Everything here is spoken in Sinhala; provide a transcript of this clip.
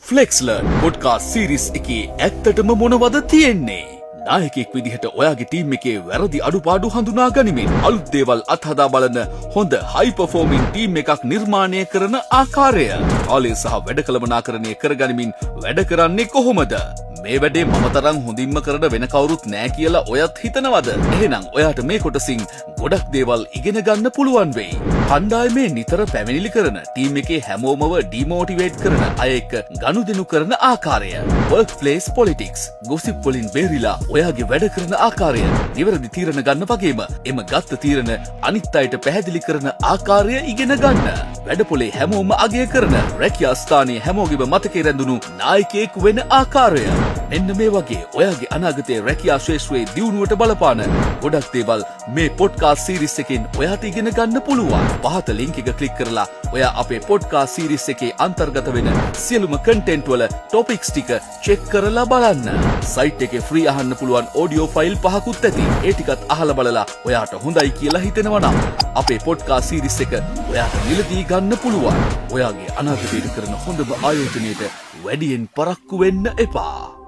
ෆ්ලෙක්ස්ලර්න් පොඩ්කාස්ට් සීරීස් එකේ ඇත්තටම මොනවද තියෙන්නේ? නායකයෙක් විදිහට ඔයාගේ ටීම් එකේ වැරදි අඩුපාඩු හඳුනා ගනිමින් අලුත් දේවල් අත්හදා බලන හොඳ හයි පර්ෆෝමින් ටීම් එකක් නිර්මාණය කරන ආකාරය. කාලය සහ වැඩ කළමනාකරණය කරගනිමින් වැඩ කරන්නේ කොහොමද? මේ වැඩේ මම තරම් හොඳින්ම කරන වෙන කවුරුත් නෑ කියලා ඔයත් හිතනවද? එහෙනම් ඔයාට මේ කොටසින් ගොඩක් දේවල් ඉගෙන ගන්න පුළුවන් වෙයි. කණ්ඩායමේ නිතර පැමිණිලි කරන ටීම් එකේ හැමෝමව ඩිමෝටිවේට් කරන අය එක්ක ගනුදෙනු කරන ආකාරය. workplace politics gossip වලින් බේරිලා ඔයාගේ වැඩ කරන ආකාරය. නිවැරදි තීරණ ගන්න වගේම එම ගත්ත තීරණ අනිත් අයට පැහැදිලි කරන ආකාරය ඉගෙන ගන්න. වැඩපොලේ හැමෝම අගය කරන රැකියා ස්ථානයේ හැමෝගෙම මතකේ රැඳුණු නායකයෙක් වෙන ආකාරය. මෙන්න මේ වගේ ඔයාගේ අනාගතයේ රැකියා ශාස්ත්‍රයේ දියුණුවට බලපාන ගොඩක් දේවල් මේ පොඩ්කාස්ට් සීරීස් එකෙන් ඔයාට ඉගෙන ගන්න පුළුවන්. පහත ලින්ක් එක ක්ලික් කරලා ඔයා අපේ පොඩ්කාස්ට් සීරීස් එකේ අන්තර්ගත වෙන සියලුම කන්ටෙන්ට් වල ටොපික්ස් ටික චෙක් කරලා බලන්න. සයිට් එකේ ෆ්‍රී අහන්න පුළුවන් ඔඩියෝ ෆයිල් 5කුත් ඇති. ඒ ටිකත් අහලා බලලා ඔයාට හොඳයි කියලා හිතෙනවා නම් අපේ පොඩ්කාස්ට් සීරීස් එක ඔයාට මිලදී ගන්න පුළුවන්. ඔයාගේ අනාගතයට කරන හොඳම ආයෝජනයේට වැඩියෙන් පරක්කු වෙන්න එපා.